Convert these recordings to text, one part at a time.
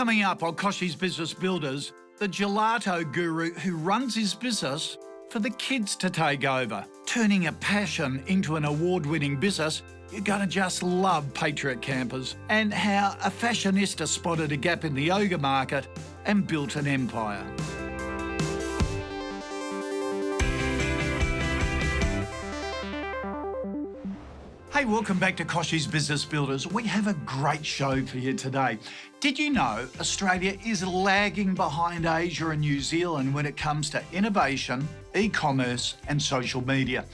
Coming up on Kochie's Business Builders, the gelato guru who runs his business for the kids to take over. Turning a passion into an award-winning business, you're going to just love Patriot Campers, and how a fashionista spotted a gap in the yoga market and built an empire. Hey, welcome back to Kochie's Business Builders. We have a great show for you today. Did you know Australia is lagging behind Asia and New Zealand when it comes to innovation, e-commerce and social media?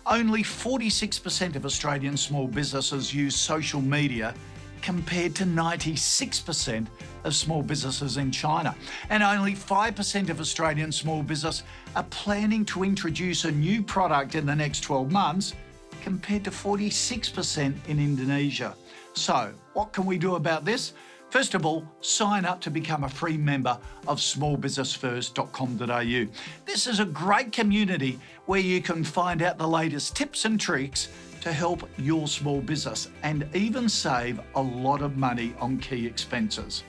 Only 46% of Australian small businesses use social media compared to 96% of small businesses in China. And only 5% of Australian small business are planning to introduce a new product in the next 12 months compared to 46% in Indonesia. So, what can we do about this? First of all, sign up to become a free member of smallbusinessfirst.com.au. This is a great community where you can find out the latest tips and tricks to help your small business and even save a lot of money on key expenses.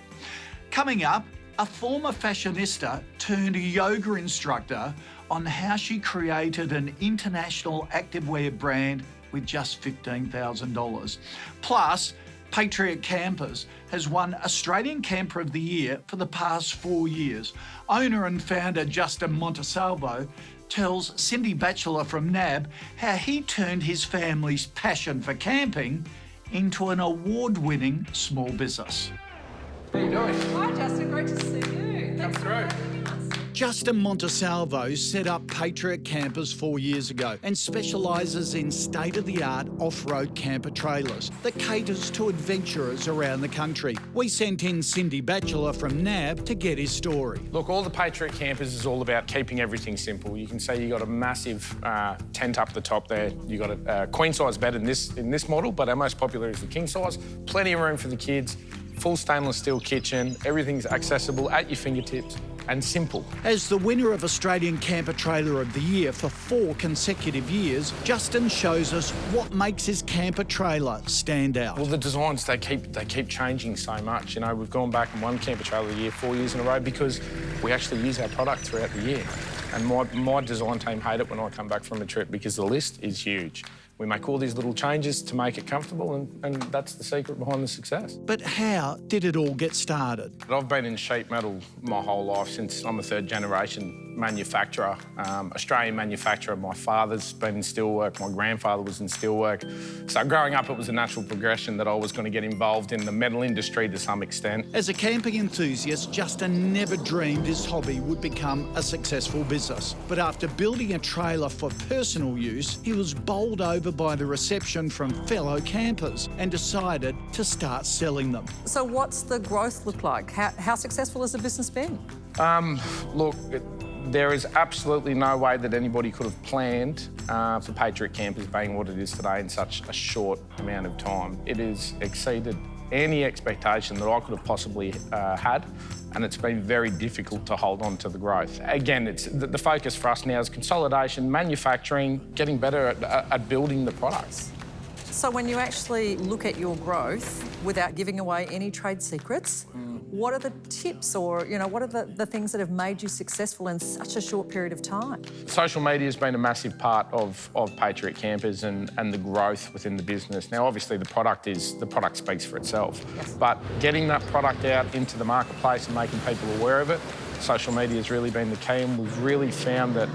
Coming up, a former fashionista turned yoga instructor on how she created an international activewear brand with just $15,000. Plus, Patriot Campers has won Australian Camper of the Year for the past 4 years. Owner and founder Justin Montesalvo tells Cindy Batchelor from NAB how he turned his family's passion for camping into an award-winning small business. How you doing? Hi Justin, great to see you. Thanks for having us. Justin Montesalvo set up Patriot Campers 4 years ago and specialises in state-of-the-art off-road camper trailers that caters to adventurers around the country. We sent in Cindy Batchelor from NAB to get his story. Look, all the Patriot Campers is all about keeping everything simple. You can see you got a massive tent up the top there. You got a queen-size bed in this model, but our most popular is the king-size. Plenty of room for the kids. Full stainless steel kitchen. Everything's accessible at your fingertips and simple. As the winner of Australian Camper Trailer of the Year for 4 consecutive years, Justin shows us what makes his camper trailer stand out. Well, the designs, they keep changing so much. You know, we've gone back and won Camper Trailer of the Year 4 years in a row because we actually use our product throughout the year. And my design team hate it when I come back from a trip because the list is huge. We make all these little changes to make it comfortable, and that's the secret behind the success. But how did it all get started? I've been in sheet metal my whole life since I'm a third-generation manufacturer, Australian manufacturer. My father's been in steelwork, my grandfather was in steelwork. So growing up, it was a natural progression that I was going to get involved in the metal industry to some extent. As a camping enthusiast, Justin never dreamed his hobby would become a successful business. But after building a trailer for personal use, he was bowled over by the reception from fellow campers and decided to start selling them. So what's the growth look like? How successful has the business been? Look, there is absolutely no way that anybody could have planned for Patriot Campers being what it is today in such a short amount of time. It has exceeded any expectation that I could have possibly had, and it's been very difficult to hold on to the growth. Again, it's the focus for us now is consolidation, manufacturing, getting better at building the products. So when you actually look at your growth, without giving away any trade secrets, what are the tips or, what are the things that have made you successful in such a short period of time? Social media has been a massive part of Patriot Campers and the growth within the business. Now, obviously, the product speaks for itself. Yes. But getting that product out into the marketplace and making people aware of it, social media has really been the key, and we've really found that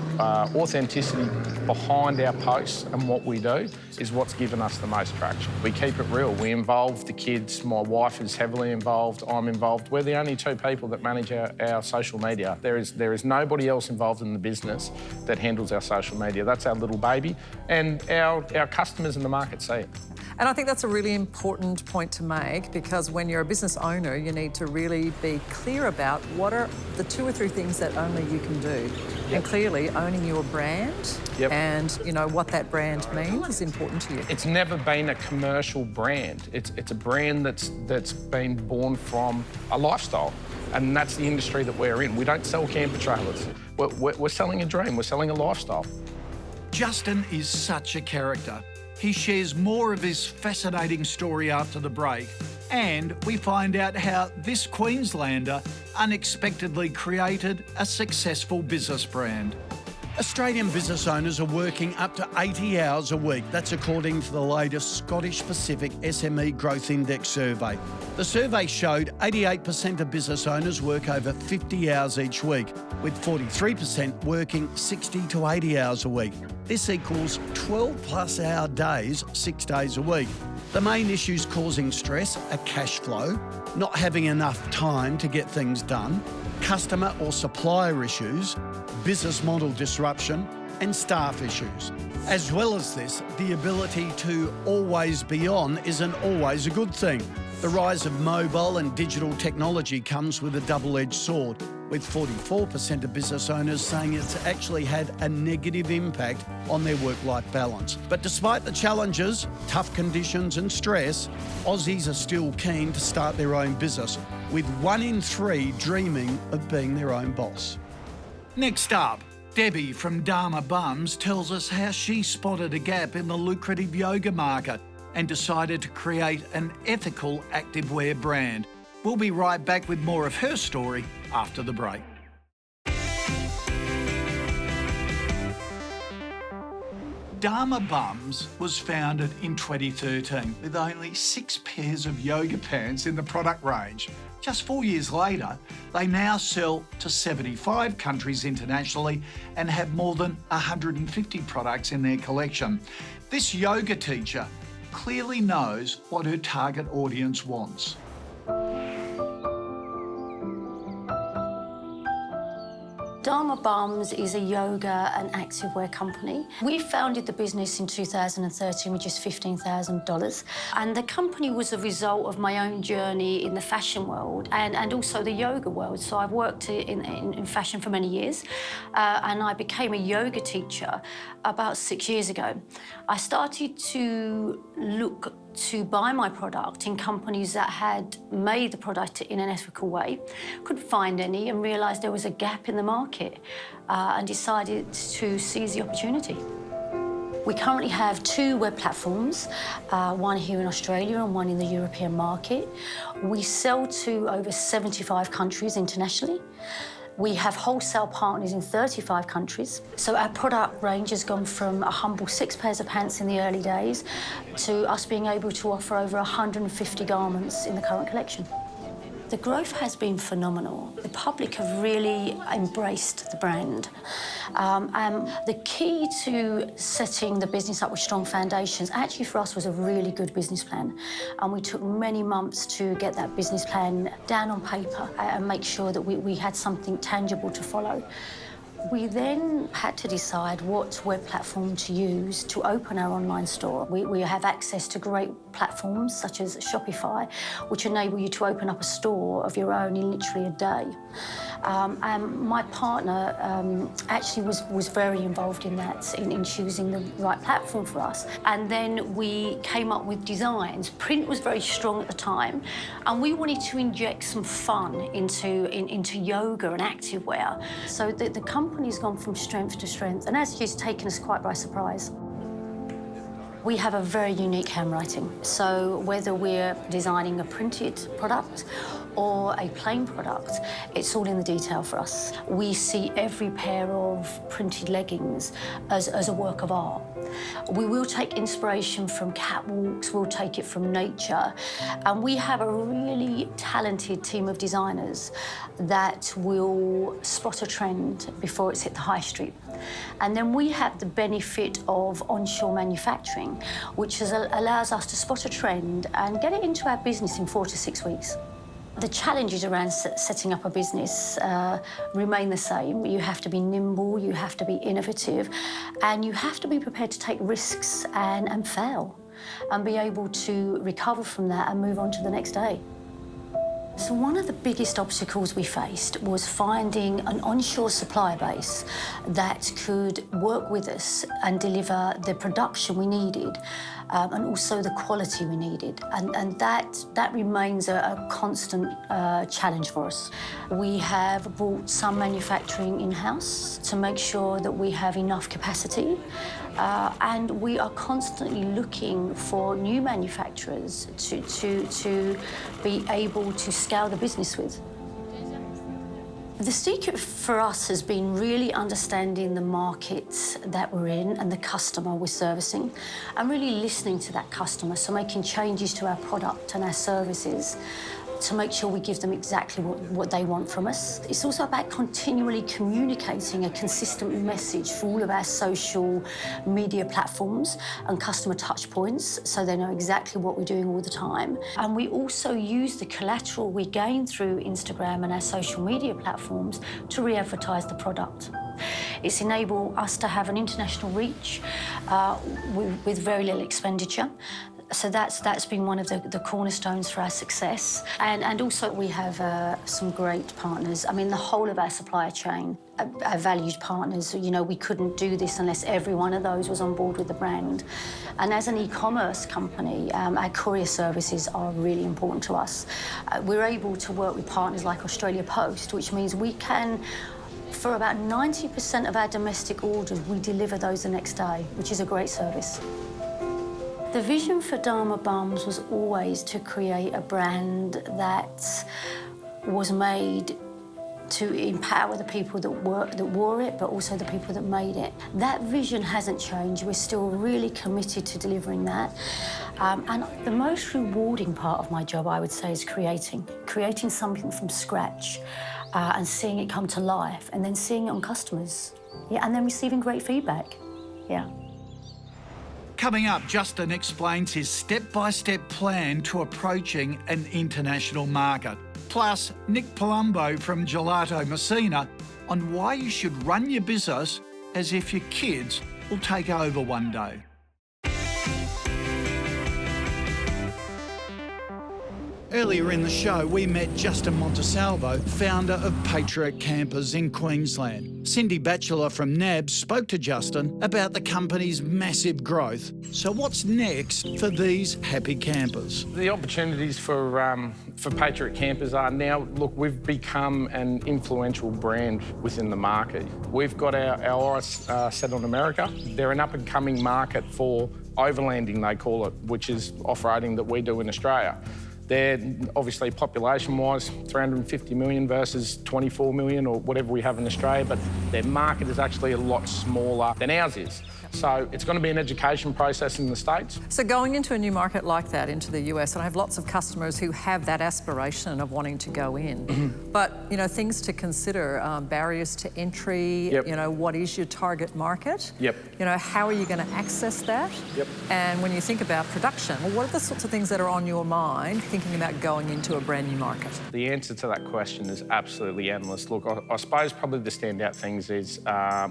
authenticity behind our posts and what we do is what's given us the most traction. We keep it real. We involve the kids. My wife is heavily involved. I'm involved. We're the only 2 people that manage our social media. There is nobody else involved in the business that handles our social media. That's our little baby, and our customers in the market see it. And I think that's a really important point to make, because when you're a business owner, you need to really be clear about what are the 2 or 3 things that only you can do. Yep. And clearly, owning your brand and what that brand means is important to you. It's never been a commercial brand. It's a brand that's been born from a lifestyle, and that's the industry that we're in. We don't sell camper trailers. We're selling a dream. We're selling a lifestyle. Justin is such a character. He shares more of his fascinating story after the break, and we find out how this Queenslander unexpectedly created a successful business brand. Australian business owners are working up to 80 hours a week. That's according to the latest Scottish Pacific SME Growth Index survey. The survey showed 88% of business owners work over 50 hours each week, with 43% working 60 to 80 hours a week. This equals 12+ hour days, 6 days a week. The main issues causing stress are cash flow, not having enough time to get things done, customer or supplier issues, business model disruption, and staff issues. As well as this, the ability to always be on isn't always a good thing. The rise of mobile and digital technology comes with a double-edged sword, with 44% of business owners saying it's actually had a negative impact on their work-life balance. But despite the challenges, tough conditions and stress, Aussies are still keen to start their own business, with 1 in 3 dreaming of being their own boss. Next up, Debbie from Dharma Bums tells us how she spotted a gap in the lucrative yoga market and decided to create an ethical activewear brand. We'll be right back with more of her story after the break. Dharma Bums was founded in 2013 with only 6 pairs of yoga pants in the product range. Just 4 years later, they now sell to 75 countries internationally and have more than 150 products in their collection. This yoga teacher clearly knows what her target audience wants. Dharma Bums is a yoga and activewear company. We founded the business in 2013 with just $15,000. And the company was a result of my own journey in the fashion world and also the yoga world. So I've worked in fashion for many years, and I became a yoga teacher about 6 years ago. I started to look to buy my product in companies that had made the product in an ethical way, couldn't find any, and realised there was a gap in the market, and decided to seize the opportunity. We currently have 2 web platforms, one here in Australia and one in the European market. We sell to over 75 countries internationally. We have wholesale partners in 35 countries. So our product range has gone from a humble 6 pairs of pants in the early days to us being able to offer over 150 garments in the current collection. The growth has been phenomenal. The public have really embraced the brand. The key to setting the business up with strong foundations actually for us was a really good business plan. And we took many months to get that business plan down on paper and make sure that we had something tangible to follow. We then had to decide what web platform to use to open our online store. We have access to great platforms such as Shopify, which enable you to open up a store of your own in literally a day. And my partner actually was very involved in that, in choosing the right platform for us. And then we came up with designs. Print was very strong at the time, and we wanted to inject some fun into yoga and activewear. So the company's gone from strength to strength, and actually it's taken us quite by surprise. We have a very unique handwriting. So whether we're designing a printed product or a plain product, it's all in the detail for us. We see every pair of printed leggings as a work of art. We will take inspiration from catwalks, we'll take it from nature, and we have a really talented team of designers that will spot a trend before it's hit the high street. And then we have the benefit of onshore manufacturing, which allows us to spot a trend and get it into our business in 4 to 6 weeks. The challenges around setting up a business remain the same. You have to be nimble, you have to be innovative, and you have to be prepared to take risks and fail, and be able to recover from that and move on to the next day. So one of the biggest obstacles we faced was finding an onshore supply base that could work with us and deliver the production we needed, and also the quality we needed. And that remains a constant challenge for us. We have brought some manufacturing in-house to make sure that we have enough capacity. and we are constantly looking for new manufacturers to be able to scale the business with. The secret for us has been really understanding the markets that we're in and the customer we're servicing, and really listening to that customer, so making changes to our product and our services to make sure we give them exactly what they want from us. It's also about continually communicating a consistent message for all of our social media platforms and customer touch points, so they know exactly what we're doing all the time. And we also use the collateral we gain through Instagram and our social media platforms to re-advertise the product. It's enabled us to have an international reach with very little expenditure. So that's been one of the cornerstones for our success. And also we have some great partners. I mean, the whole of our supply chain, our valued partners. You know, we couldn't do this unless every one of those was on board with the brand. And as an e-commerce company, our courier services are really important to us. We're able to work with partners like Australia Post, which means we can, for about 90% of our domestic orders, we deliver those the next day, which is a great service. The vision for Dharma Bums was always to create a brand that was made to empower the people that wore it, but also the people that made it. That vision hasn't changed. We're still really committed to delivering that. And the most rewarding part of my job, I would say, is creating something from scratch and seeing it come to life, and then seeing it on customers. Yeah, and then receiving great feedback. Yeah. Coming up, Justin explains his step-by-step plan to approaching an international market. Plus, Nick Palumbo from Gelato Messina on why you should run your business as if your kids will take over one day. Earlier in the show, we met Justin Montesalvo, founder of Patriot Campers in Queensland. Cindy Batchelor from NAB spoke to Justin about the company's massive growth. So what's next for these happy campers? The opportunities for Patriot Campers are now, look, we've become an influential brand within the market. We've got our eyes set on America. They're an up-and-coming market for overlanding, they call it, which is off-roading that we do in Australia. They're obviously population-wise 350 million versus 24 million or whatever we have in Australia, but their market is actually a lot smaller than ours is. So it's going to be an education process in the States. So going into a new market like that, into the US, and I have lots of customers who have that aspiration of wanting to go in. But, you know, things to consider, barriers to entry, Yep. you know, what is your target market? Yep. You know, how are you going to access that? Yep. And when you think about production, well, what are the sorts of things that are on your mind thinking about going into a brand new market? The answer to that question is absolutely endless. Look, I suppose probably the standout things is our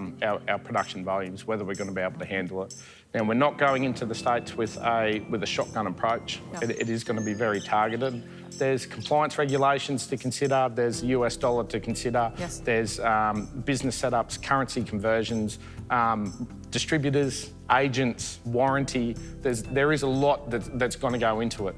production volumes, whether we're going to be able to handle it. Now, we're not going into the States with a shotgun approach. No. It is going to be very targeted. There's compliance regulations to consider. There's the US dollar to consider. Yes. There's business setups, currency conversions, distributors, agents, warranty. There is a lot that's going to go into it,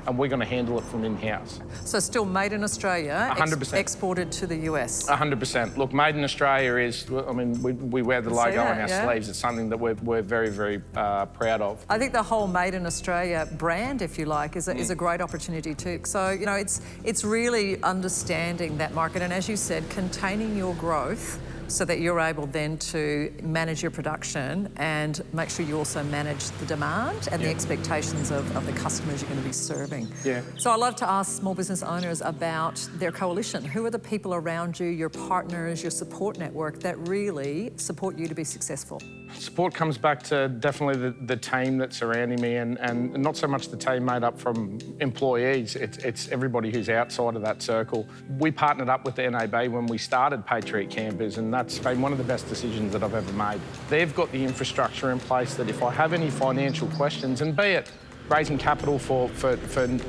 and we're going to handle it from in-house. So still made in Australia, 100%. Exported to the US. 100%. Look, made in Australia is, I mean, we wear the logo on our sleeves. It's something that we're very, very proud of. I think the whole Made in Australia brand, if you like, is a great opportunity too. So, you know, it's really understanding that market and, as you said, containing your growth so that you're able then to manage your production and make sure you also manage the demand and the expectations of the customers you're going to be serving. Yeah. So I love to ask small business owners about their coalition. Who are the people around you, your partners, your support network that really support you to be successful? Support comes back to definitely the team that's surrounding me and not so much the team made up from employees, it's everybody who's outside of that circle. We partnered up with the NAB when we started Patriot Campers, and that's been one of the best decisions that I've ever made. They've got the infrastructure in place that if I have any financial questions, and be it raising capital for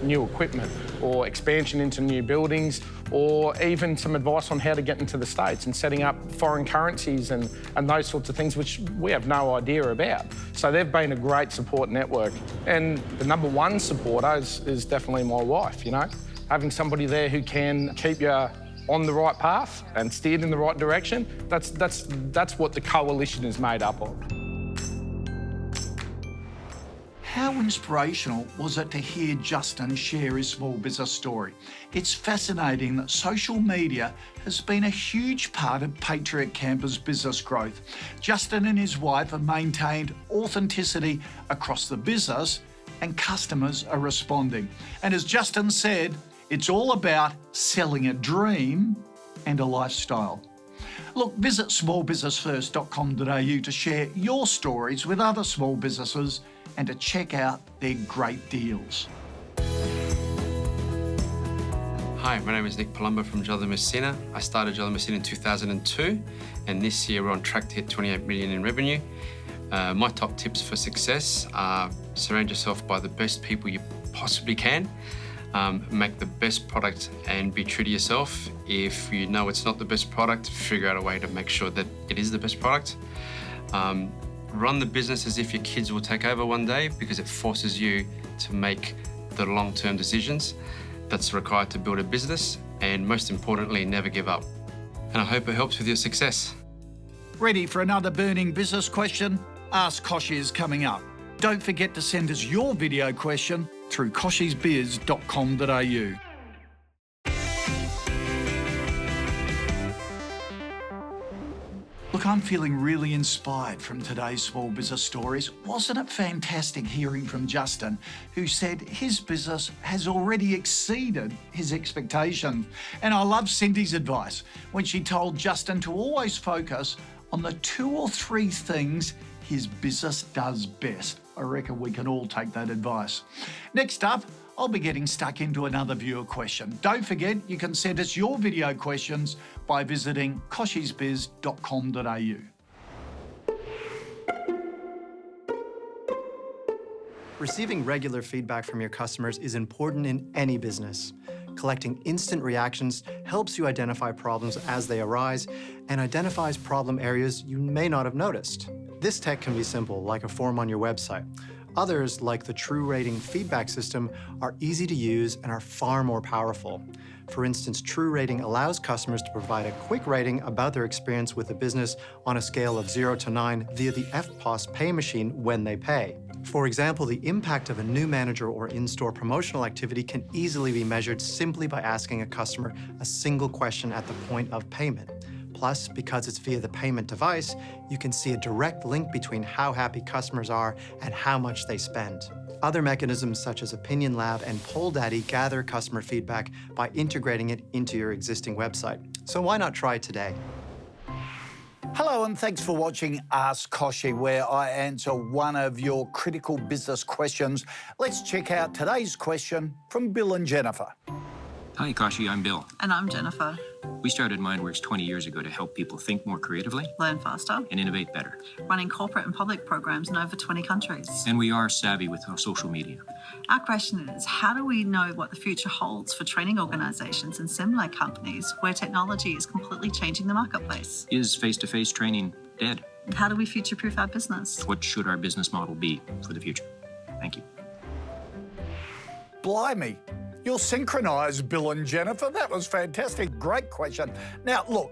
new equipment or expansion into new buildings, or even some advice on how to get into the States and setting up foreign currencies and those sorts of things, which we have no idea about. So they've been a great support network. And the number one supporter is definitely my wife, you know. Having somebody there who can keep you on the right path and steered in the right direction, that's what the coalition is made up of. how inspirational was it to hear Justin share his small business story? It's fascinating that social media has been a huge part of Patriot Campers' business growth. Justin and his wife have maintained authenticity across the business, and customers are responding. And as Justin said, it's all about selling a dream and a lifestyle. Look, visit smallbusinessfirst.com.au to share your stories with other small businesses and to check out their great deals. Hi, my name is Nick Palumbo from Gelato Messina. I started Gelato Messina in 2002, and this year we're on track to hit 28 million in revenue. My top tips for success are surround yourself by the best people you possibly can. Make the best product and be true to yourself. If you know it's not the best product, figure out a way to make sure that it is the best product. Run the business as if your kids will take over one day, because it forces you to make the long-term decisions that's required to build a business, and most importantly, never give up. And I hope it helps with your success. Ready for another burning business question? Ask Kochie is coming up. Don't forget to send us your video question through kochiesbiz.com.au. Look, I'm feeling really inspired from today's small business stories. Wasn't it fantastic hearing from Justin, who said his business has already exceeded his expectations? And I love Cindy's advice when she told Justin to always focus on the 2 or 3 things his business does best. I reckon we can all take that advice. Next up, I'll be getting stuck into another viewer question. Don't forget, you can send us your video questions by visiting kochiesbiz.com.au. Receiving regular feedback from your customers is important in any business. Collecting instant reactions helps you identify problems as they arise and identifies problem areas you may not have noticed. This tech can be simple, like a form on your website. Others, like the True Rating feedback system, are easy to use and are far more powerful. For instance, True Rating allows customers to provide a quick rating about their experience with the business on a scale of 0 to 9 via the FPOS pay machine when they pay. For example, the impact of a new manager or in-store promotional activity can easily be measured simply by asking a customer a single question at the point of payment. Plus, because it's via the payment device, you can see a direct link between how happy customers are and how much they spend. Other mechanisms such as Opinion Lab and Poll Daddy gather customer feedback by integrating it into your existing website. So why not try it today? Hello and thanks for watching Ask Kochie, where I answer one of your critical business questions. Let's check out today's question from Bill and Jennifer. Hi, Kochie, I'm Bill. And I'm Jennifer. We started MindWorks 20 years ago to help people think more creatively, Learn faster, and innovate better. running corporate and public programs in over 20 countries. And we are savvy with our social media. Our question is, how do we know what the future holds for training organisations and similar companies where technology is completely changing the marketplace? Is face-to-face training dead? And how do we future-proof our business? What should our business model be for the future? Thank you. Blimey, you're synchronised, Bill and Jennifer. That was fantastic. Great question. Now, look,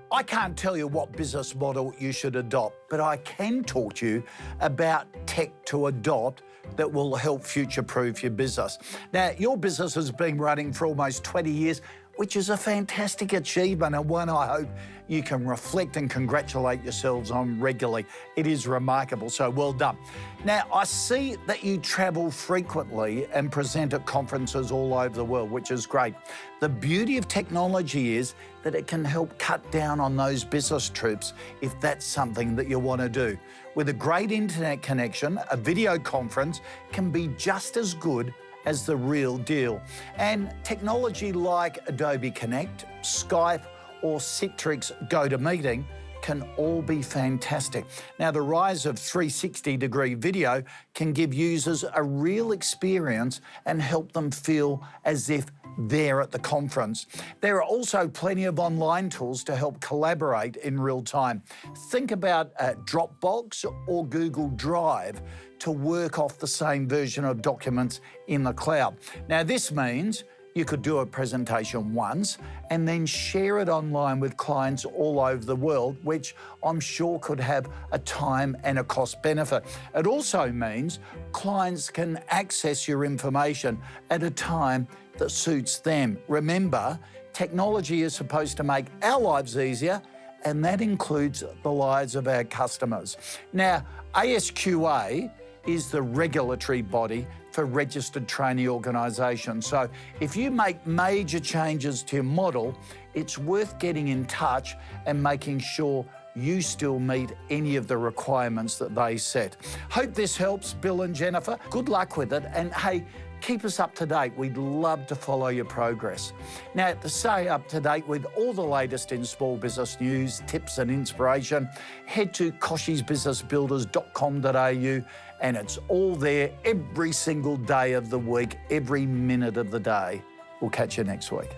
I can't tell you what business model you should adopt, but I can talk to you about tech to adopt that will help future-proof your business. Now, your business has been running for almost 20 years, which is a fantastic achievement and one I hope you can reflect and congratulate yourselves on regularly. It is remarkable, so well done. Now, I see that you travel frequently and present at conferences all over the world, which is great. The beauty of technology is that it can help cut down on those business trips if that's something that you want to do. With a great internet connection, a video conference can be just as good as the real deal. And technology like Adobe Connect, Skype, or Citrix GoToMeeting can all be fantastic. Now, the rise of 360-degree video can give users a real experience and help them feel as if they're at the conference. There are also plenty of online tools to help collaborate in real time. Think about Dropbox or Google Drive to work off the same version of documents in the cloud. Now, this means You could do a presentation once and then share it online with clients all over the world, which I'm sure could have a time and a cost benefit. It also means clients can access your information at a time that suits them. Remember, technology is supposed to make our lives easier, and that includes the lives of our customers. Now, ASQA is the regulatory body for registered training organisations. So if you make major changes to your model, it's worth getting in touch and making sure you still meet any of the requirements that they set. Hope this helps, Bill and Jennifer. Good luck with it, and hey, keep us up to date. We'd love to follow your progress. Now, to stay up to date with all the latest in small business news, tips and inspiration, head to kochiesbusinessbuilders.com.au, and it's all there every single day of the week, every minute of the day. We'll catch you next week.